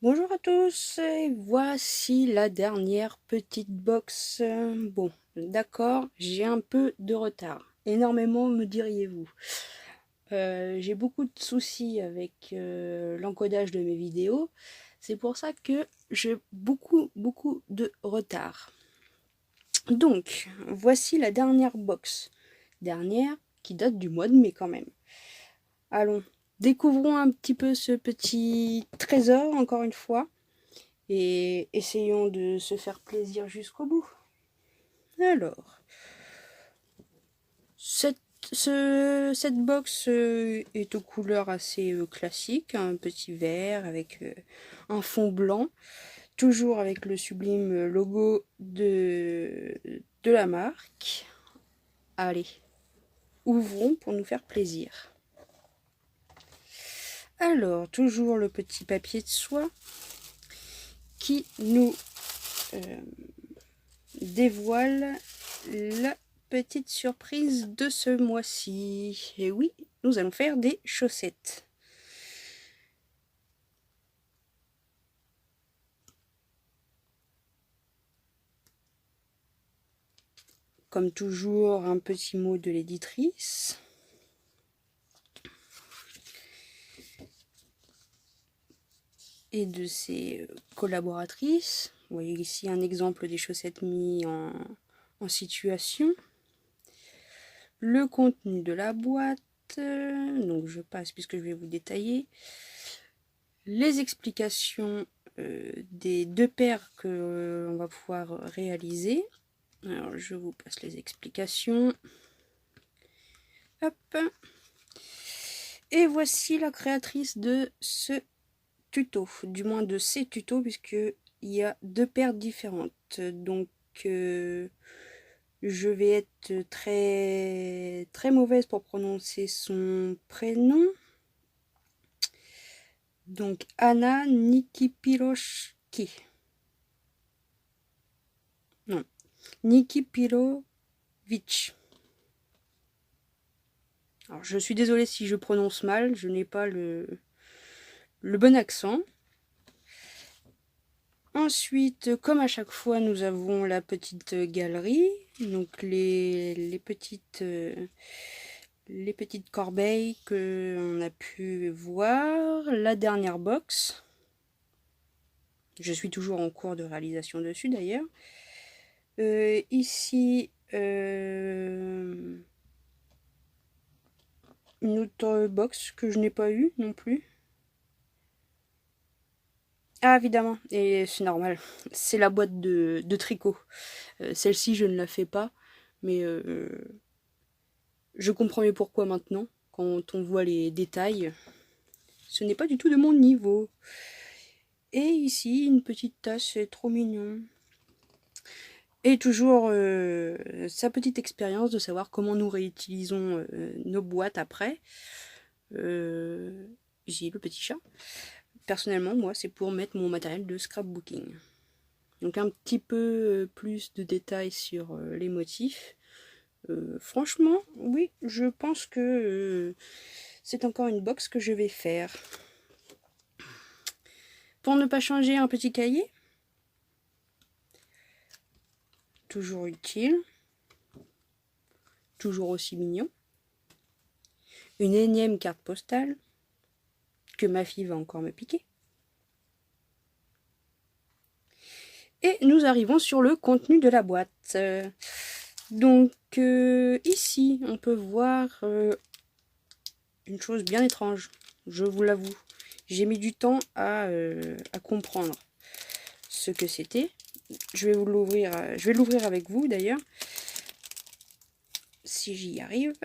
Bonjour à tous, et voici la dernière petite box. Bon, d'accord, j'ai un peu de retard. Énormément, me diriez-vous. J'ai beaucoup de soucis avec l'encodage de mes vidéos. C'est pour ça que j'ai beaucoup de retard. Donc, voici la dernière box. Dernière qui date du mois de mai quand même. Allons, découvrons un petit peu ce petit trésor encore une fois. Et essayons de se faire plaisir jusqu'au bout. Alors, cette box est aux couleurs assez classiques, un petit vert avec un fond blanc, toujours avec le sublime logo de la marque. Allez, ouvrons pour nous faire plaisir. Alors, toujours le petit papier de soie qui nous dévoile la petite surprise de ce mois-ci. Et oui, nous allons faire des chaussettes. Comme toujours, un petit mot de l'éditrice. Et de ses collaboratrices. Vous voyez ici un exemple des chaussettes mis en situation. Le contenu de la boîte. Donc je passe puisque je vais vous détailler. Les explications des deux paires que on va pouvoir réaliser. Alors je vous passe les explications. Hop. Et voici la créatrice de ce tuto, du moins de ces tutos, puisqu'il y a deux paires différentes. Donc je vais être très mauvaise pour prononcer son prénom. Donc Anna Nikipiroshki. Non, Nikipirovitch. Alors je suis désolée si je prononce mal, je n'ai pas le bon accent. Ensuite, comme à chaque fois, nous avons la petite galerie, donc les petites corbeilles que on a pu voir, la dernière box. Je suis toujours en cours de réalisation dessus d'ailleurs. Ici, une autre box que je n'ai pas eu non plus. Ah, évidemment, et c'est normal, c'est la boîte de tricot. Celle-ci, je ne la fais pas, mais je comprends mieux pourquoi maintenant, quand on voit les détails. Ce n'est pas du tout de mon niveau. Et ici, une petite tasse, c'est trop mignon. Et toujours sa petite expérience de savoir comment nous réutilisons nos boîtes après. J'ai le petit chat. Personnellement, moi, c'est pour mettre mon matériel de scrapbooking. Donc un petit peu plus de détails sur les motifs. Franchement, oui, je pense que c'est encore une box que je vais faire. Pour ne pas changer, un petit cahier. Toujours utile. Toujours aussi mignon. Une énième carte postale que ma fille va encore me piquer. Et nous arrivons sur le contenu de la boîte. Donc ici, on peut voir une chose bien étrange, je vous l'avoue. J'ai mis du temps à comprendre ce que c'était. Je vais l'ouvrir avec vous d'ailleurs, si j'y arrive.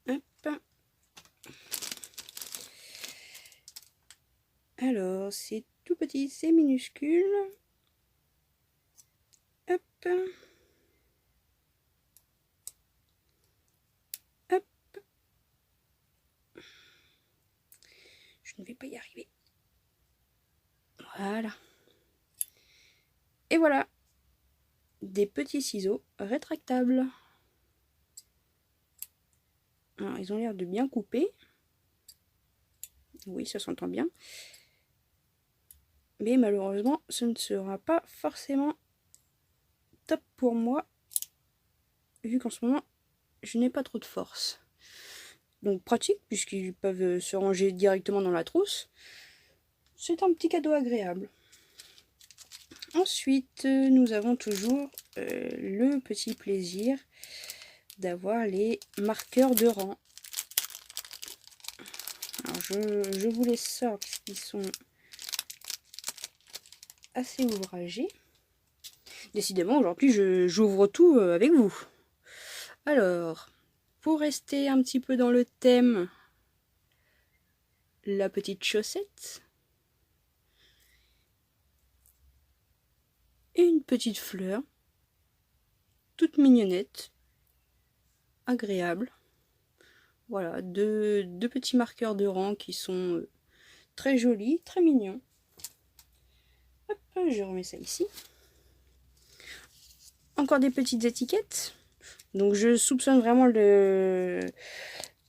Hop. Alors, c'est tout petit, c'est minuscule. Hop. Hop. Je ne vais pas y arriver. Voilà. Et voilà. Des petits ciseaux rétractables. Alors, ils ont l'air de bien couper. Oui, ça s'entend bien. Mais malheureusement, ce ne sera pas forcément top pour moi, vu qu'en ce moment, je n'ai pas trop de force. Donc pratique, puisqu'ils peuvent se ranger directement dans la trousse. C'est un petit cadeau agréable. Ensuite, nous avons toujours le petit plaisir d'avoir les marqueurs de rang. Alors je vous les sors parce qu'ils sont assez ouvragés. Décidément, aujourd'hui, j'ouvre tout avec vous. Alors, pour rester un petit peu dans le thème, la petite chaussette. Et une petite fleur, toute mignonnette, agréable. Voilà, deux petits marqueurs de rang qui sont très jolis, très mignons. Hop, je remets ça ici. Encore des petites étiquettes. Donc je soupçonne vraiment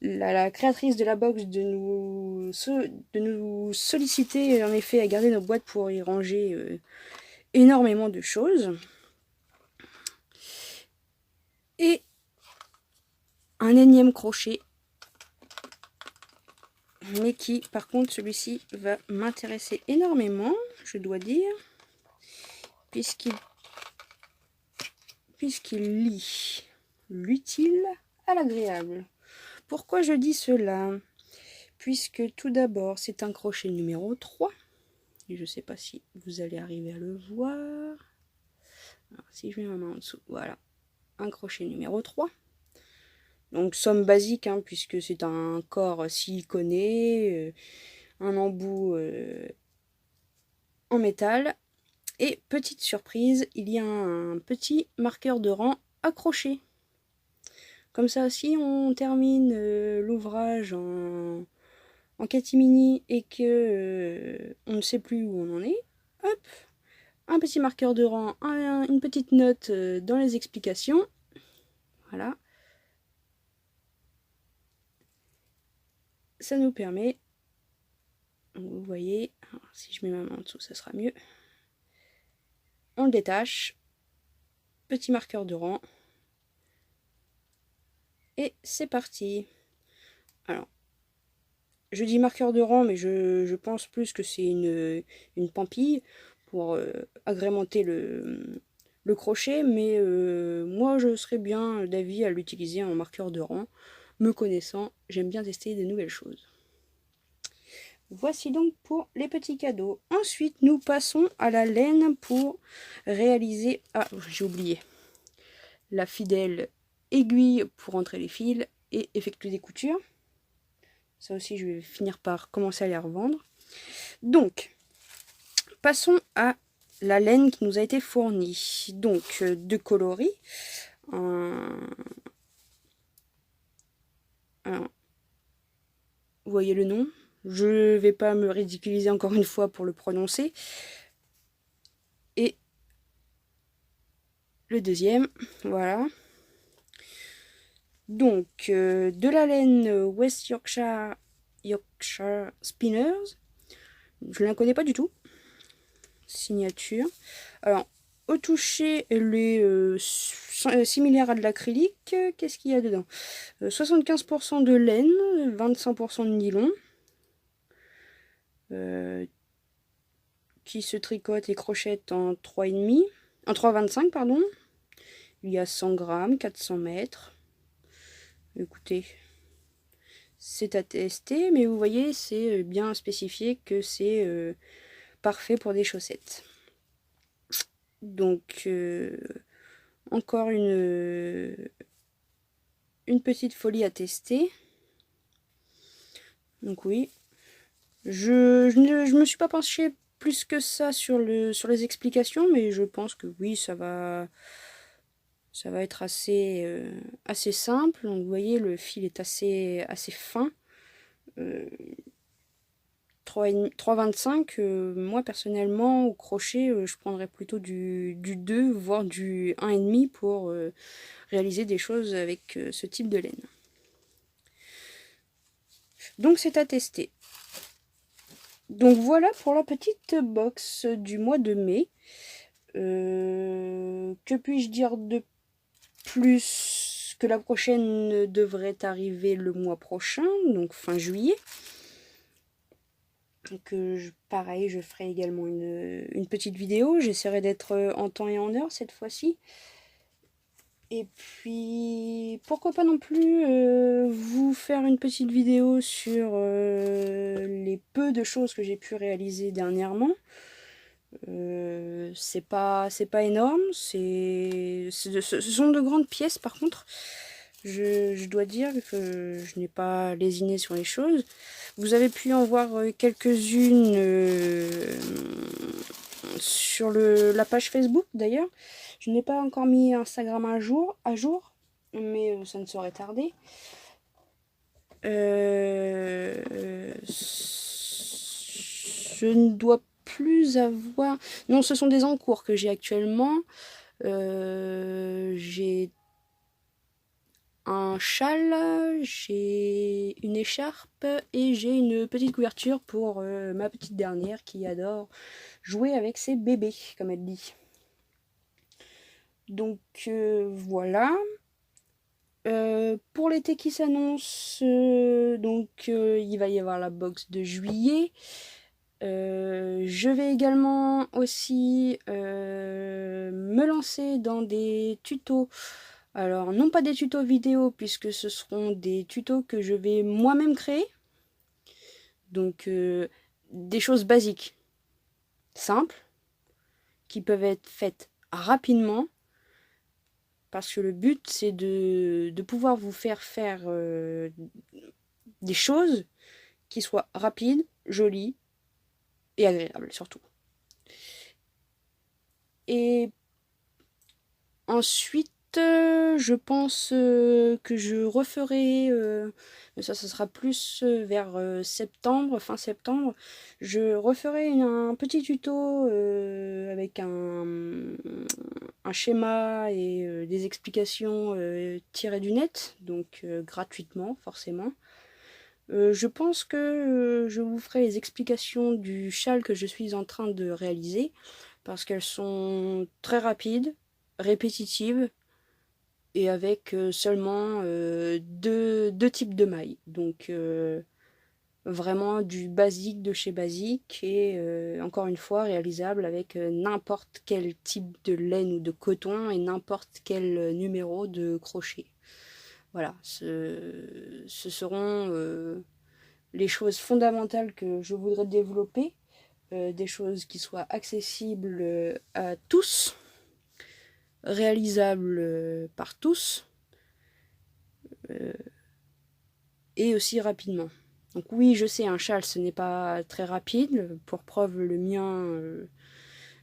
la créatrice de la box de nous solliciter en effet à garder nos boîtes pour y ranger énormément de choses. Et un énième crochet, mais qui par contre celui-ci va m'intéresser énormément, je dois dire, puisqu'il lie l'utile à l'agréable. Pourquoi je dis cela? Puisque tout d'abord c'est un crochet numéro 3. Et je ne sais pas si vous allez arriver à le voir. Alors, si je mets ma main en dessous, voilà, un crochet numéro 3. Donc somme basique, hein, puisque c'est un corps siliconé, un embout en métal. Et petite surprise, il y a un petit marqueur de rang accroché. Comme ça, si on termine l'ouvrage en catimini et que on ne sait plus où on en est, hop, un petit marqueur de rang, une petite note dans les explications. Voilà. Ça nous permet, vous voyez, alors, si je mets ma main en dessous, ça sera mieux. On le détache, petit marqueur de rang, et c'est parti. Alors, je dis marqueur de rang, mais je pense plus que c'est une pampille pour agrémenter le crochet, mais moi je serais bien d'avis à l'utiliser en marqueur de rang. Me connaissant, j'aime bien tester des nouvelles choses. Voici donc pour les petits cadeaux. Ensuite, nous passons à la laine pour réaliser... Ah, j'ai oublié. La fidèle aiguille pour entrer les fils et effectuer des coutures. Ça aussi, je vais finir par commencer à les revendre. Donc, passons à la laine qui nous a été fournie. Donc, deux coloris. Vous voyez le nom. Je vais pas me ridiculiser encore une fois pour le prononcer. Et le deuxième, voilà. Donc, de la laine West Yorkshire Spinners. Je ne la connais pas du tout. Signature. Alors, au toucher, elle est similaire à de l'acrylique. Qu'est-ce qu'il y a dedans? 75% de laine, 25% de nylon. Qui se tricote et crochette en 3,5. En 3,25, pardon. Il y a 100 grammes, 400 mètres. Écoutez, c'est à tester, mais vous voyez, c'est bien spécifié que c'est parfait pour des chaussettes. Donc, encore une petite folie à tester. Donc oui, je me suis pas penchée plus que ça sur les explications, mais je pense que oui, ça va être assez simple. Donc vous voyez, le fil est assez fin. 3,25, moi personnellement au crochet je prendrais plutôt du 2 voire du 1,5 pour réaliser des choses avec ce type de laine. Donc c'est à tester. Donc voilà pour la petite box du mois de mai. Que puis-je dire de plus? Que la prochaine devrait arriver le mois prochain, donc fin juillet. Donc pareil, je ferai également une petite vidéo. J'essaierai d'être en temps et en heure cette fois-ci. Et puis, pourquoi pas non plus vous faire une petite vidéo sur les peu de choses que j'ai pu réaliser dernièrement. C'est pas énorme, ce sont de grandes pièces par contre. Je dois dire que je n'ai pas lésiné sur les choses. Vous avez pu en voir quelques-unes sur la page Facebook d'ailleurs. Je n'ai pas encore mis Instagram à jour, mais ça ne saurait tarder. Je ne dois plus avoir... Non, ce sont des encours que j'ai actuellement. J'ai un châle, j'ai une écharpe et j'ai une petite couverture pour ma petite dernière qui adore jouer avec ses bébés, comme elle dit. Donc voilà. Pour l'été qui s'annonce, il va y avoir la box de juillet. Je vais également aussi me lancer dans des tutos. Alors, non pas des tutos vidéo, puisque ce seront des tutos que je vais moi-même créer. Donc, des choses basiques, simples, qui peuvent être faites rapidement. Parce que le but, c'est de pouvoir vous faire des choses qui soient rapides, jolies et agréables surtout. Et ensuite, je pense que je referai, mais ça sera plus vers septembre, fin septembre, je referai un petit tuto avec un schéma et des explications tirées du net, donc gratuitement forcément. Je pense que je vous ferai les explications du châle que je suis en train de réaliser, parce qu'elles sont très rapides, répétitives, et avec seulement deux types de mailles. Donc vraiment du basique de chez basique et encore une fois réalisable avec n'importe quel type de laine ou de coton et n'importe quel numéro de crochet. Voilà, ce seront les choses fondamentales que je voudrais développer, des choses qui soient accessibles à tous, réalisables par tous et aussi rapidement. Donc oui, je sais, un châle, ce n'est pas très rapide. Pour preuve, le mien,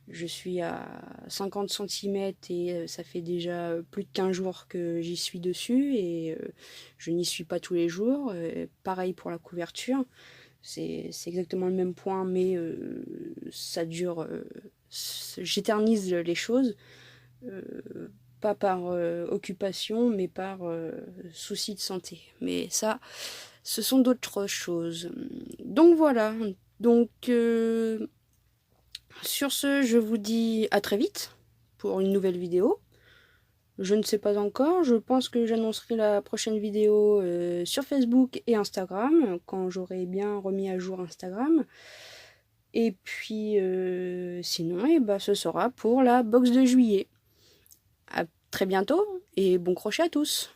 je suis à 50 cm et ça fait déjà plus de 15 jours que j'y suis dessus et je n'y suis pas tous les jours. Pareil pour la couverture. C'est exactement le même point, mais ça dure... j'éternise les choses. Pas par occupation, mais par souci de santé. Mais ça, ce sont d'autres choses. Donc voilà. Donc sur ce, je vous dis à très vite pour une nouvelle vidéo. Je ne sais pas encore. Je pense que j'annoncerai la prochaine vidéo sur Facebook et Instagram quand j'aurai bien remis à jour Instagram. Et puis sinon, ce sera pour la box de juillet. À très bientôt et bon crochet à tous!